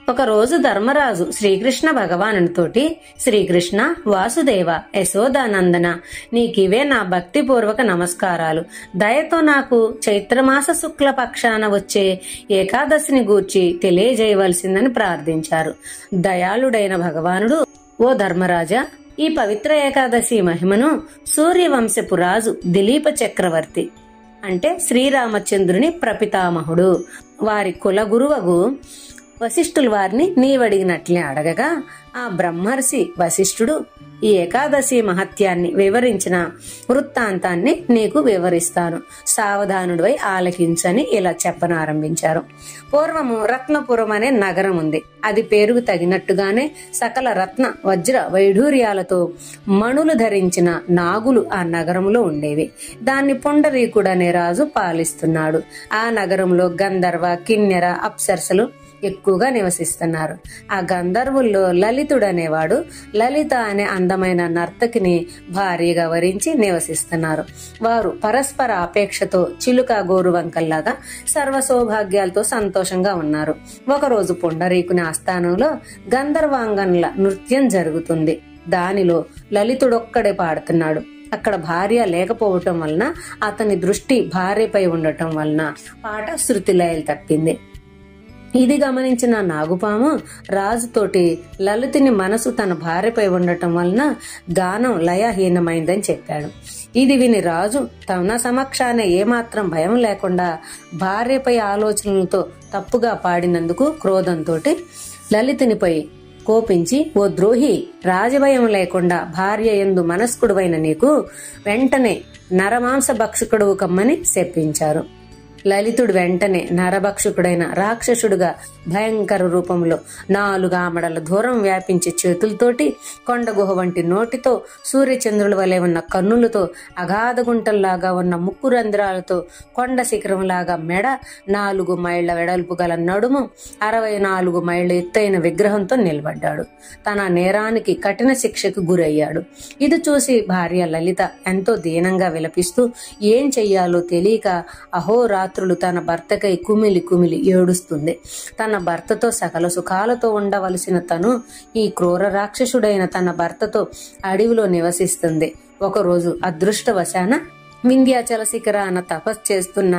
ఒకరోజు ధర్మరాజు శ్రీకృష్ణ భగవానునితోటి, శ్రీకృష్ణ, వాసుదేవ, యశోదానందన, నీకివే నా భక్తిపూర్వక నమస్కారాలు. దయతో నాకు చైత్రమాస శుక్ల పక్షాన వచ్చే ఏకాదశిని గూర్చి తెలియజేయవలసిందని ప్రార్థించారు. దయాళుడైన భగవానుడు, ఓ ధర్మరాజా, ఈ పవిత్ర ఏకాదశి మహిమను సూర్యవంశపు రాజు దిలీప చక్రవర్తి అంటే శ్రీరామచంద్రుని ప్రపితామహుడు వారి కులగురువగు వశిష్ఠులు వారిని నీవడిగినట్లే అడగగా, ఆ బ్రహ్మర్షి వశిష్ఠుడు ఈ ఏకాదశి మహత్యాన్ని వివరించిన వృత్తాంతాన్ని నీకు వివరిస్తాను, సావధానుడివై ఆలకించని ఇలా చెప్పనారంభించారు. పూర్వము రత్నపురం అనే నగరం ఉంది. అది పేరుకు తగినట్టుగానే సకల రత్న వజ్ర వైఢూర్యాలతో మణులు ధరించిన నాగులు ఆ నగరంలో ఉండేవి. దాన్ని పుండరీకుడనే రాజు పాలిస్తున్నాడు. ఆ నగరంలో గంధర్వ, కిన్నెర, అప్సరసలు ఎక్కువగా నివసిస్తున్నారు. ఆ గంధర్వుల్లో లలితుడనేవాడు లలిత అనే అందమైన నర్తకిని భార్యగా వరించి నివసిస్తున్నారు. వారు పరస్పర అపేక్షతో చిలుక గోరువంకల్లాగా సర్వ సౌభాగ్యాలతో సంతోషంగా ఉన్నారు. ఒకరోజు పుండరీకుని ఆస్థానంలో గంధర్వాంగనుల నృత్యం జరుగుతుంది. దానిలో లలితుడొక్కడే పాడుతున్నాడు. అక్కడ భార్య లేకపోవటం వలన అతని దృష్టి భార్యపై ఉండటం వలన పాట శృతి లయలు తప్పింది. ఇది గమనించిన నాగుపాము రాజుతోటి లలితుని మనసు తన భార్యపై ఉండటం వలన గానం లయహీనమైందని చెప్పాడు. ఇది విని రాజు తన సమక్షానే ఏమాత్రం భయం లేకుండా భార్యపై ఆలోచనలతో తప్పుగా పాడినందుకు క్రోధంతో లలితునిపై కోపించి, ఓ ద్రోహి, రాజభయం లేకుండా భార్య యందు మనస్కుడువైన నీకు వెంటనే నరమాంస భక్షకుడు కమ్మని శపించారు. లలితుడు వెంటనే నరభక్షకుడైన రాక్షసుడుగా భయంకర రూపంలో 4 ఆమడల దూరం వ్యాపించే చేతులతోటి, కొండగుహ వంటి నోటితో, సూర్యచంద్రుల వలె ఉన్న కన్నులతో, అగాధ గుంటల్లాగా ఉన్న ముక్కు రంధ్రాలతో, కొండ శిఖరంలాగా మెడ, 4 మైళ్ల వెడల్పు గల నడుము, 64 మైళ్ల ఎత్తైన విగ్రహంతో నిలబడ్డాడు. తన నేరానికి కఠిన శిక్షకు గురయ్యాడు. ఇది చూసి భార్య లలిత ఎంతో దీనంగా విలపిస్తూ ఏం చెయ్యాలో తెలియక అహోరాత్రులు తన భర్తకై కుమిలి కుమిలి ఏడుస్తుంది. తన భర్తతో సకల సుఖాలతో ఉండవలసిన తను ఈ క్రూర రాక్షసుడైన తన భర్తతో అడవిలో నివసిస్తుంది. ఒకరోజు అదృష్టవశాన వింధ్యాచల శిఖరాన తపస్సు చేస్తున్న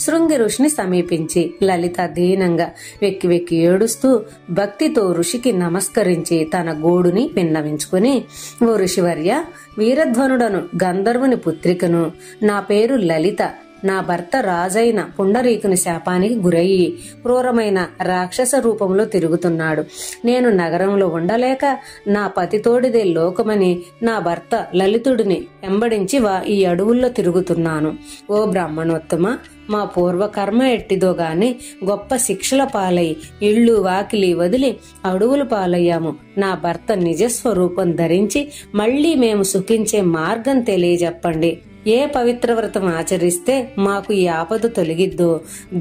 శృంగి ఋషిని సమీపించి లలిత దీనంగా వెక్కి వెక్కి ఏడుస్తూ భక్తితో ఋషికి నమస్కరించి తన గోడుని విన్నవించుకుని, ఓ ఋషివర్య, వీరధ్వనుడను గంధర్వుని పుత్రికను, నా పేరు లలిత. నా భర్త రాజైన పుండరీకుని శాపానికి గురయ్యి క్రూరమైన రాక్షస రూపంలో తిరుగుతున్నాడు. నేను నగరంలో ఉండలేక నా పతితోడిదే లోకమని నా భర్త లలితుడిని వెంబడించి ఈ అడవుల్లో తిరుగుతున్నాను. ఓ బ్రాహ్మణోత్తమ, మా పూర్వకర్మ ఎట్టిదో గాని గొప్ప శిక్షల పాలై ఇళ్ళు వాకిలి వదిలి అడవులు పాలయ్యాము. నా భర్త నిజస్వరూపం ధరించి మళ్లీ మేము సుఖించే మార్గం తెలియజెప్పండి. ఏ పవిత్ర వ్రతం ఆచరిస్తే మాకు ఈ ఆపద తొలగిద్దో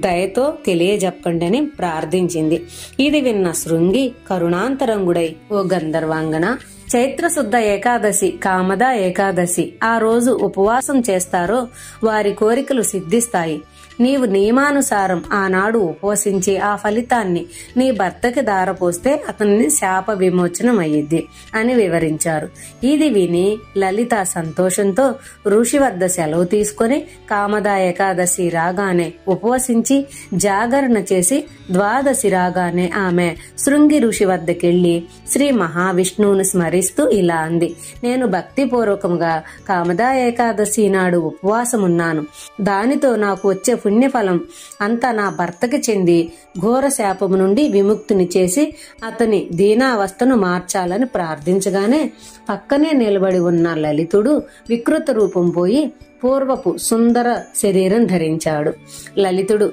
దయతో తెలియజెప్పండి అని ప్రార్థించింది. ఇది విన్న శృంగి కరుణాంతరంగుడై, ఓ గంధర్వాంగన, చైత్రశుద్ధ ఏకాదశి కామద ఏకాదశి ఆ రోజు ఉపవాసం చేస్తారో వారి కోరికలు సిద్ధిస్తాయి. నీవు నియమానుసారం ఆనాడు ఉపవసించి ఆ ఫలితాన్ని నీ భర్తకి దారపోస్తే అతన్ని శాప విమోచనం అయ్యిద్ది అని వివరించారు. ఇది విని లలిత సంతోషంతో ఋషి వద్ద సెలవు తీసుకుని కామద ఏకాదశి రాగానే ఉపవసించి జాగరణ చేసి ద్వాదశి రాగానే ఆమె శృంగి ఋషి వద్దకెళ్లి శ్రీ మహావిష్ణువును స్మరిస్తూ ఇలా అంది, నేను భక్తిపూర్వకంగా కామద ఏకాదశి నాడు ఉపవాసమున్నాను. దానితో నాకు వచ్చే పుణ్యఫలం అంతా నా భర్తకి చెంది ఘోర శాపము నుండి విముక్తిని చేసి అతని దీనావస్థను మార్చాలని ప్రార్థించగానే పక్కనే నిలబడి ఉన్న లలితుడు వికృత రూపం పోయి పూర్వపు సుందర శరీరం ధరించాడు. లలితుడు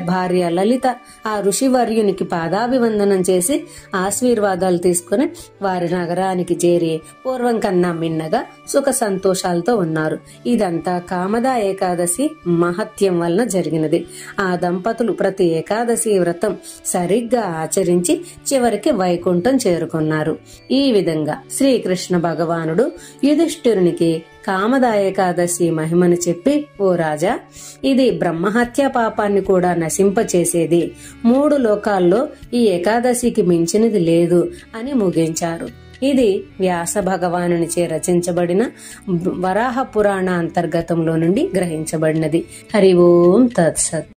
భార్య లలిత ఆ ఋషివర్యునికి పాదాభివందనం చేసి ఆశీర్వాదాలు తీసుకుని వారి నగరానికి చేరి పూర్వం కన్నా మిన్నగా సుఖ సంతోషాలతో ఉన్నారు. ఇదంతా కామద ఏకాదశి మహత్యం వలన జరిగినది. ఆ దంపతులు ప్రతి ఏకాదశి వ్రతం సరిగ్గా ఆచరించి చివరికి వైకుంఠం చేరుకున్నారు. ఈ విధంగా శ్రీకృష్ణ భగవానుడు యుధిష్ఠిరునికి కామదా ఏకాదశి మహిమను చెప్పి, ఓ రాజా, ఇది బ్రహ్మహత్య పాపాన్ని కూడా నశింపచేసేది. 3 లోకాల్లో ఈ ఏకాదశికి మించినది లేదు అని ముగించారు. ఇది వ్యాస భగవానునిచే రచించబడిన వరాహ పురాణ అంతర్గతంలో నుండి గ్రహించబడినది. హరి ఓం తత్సత్.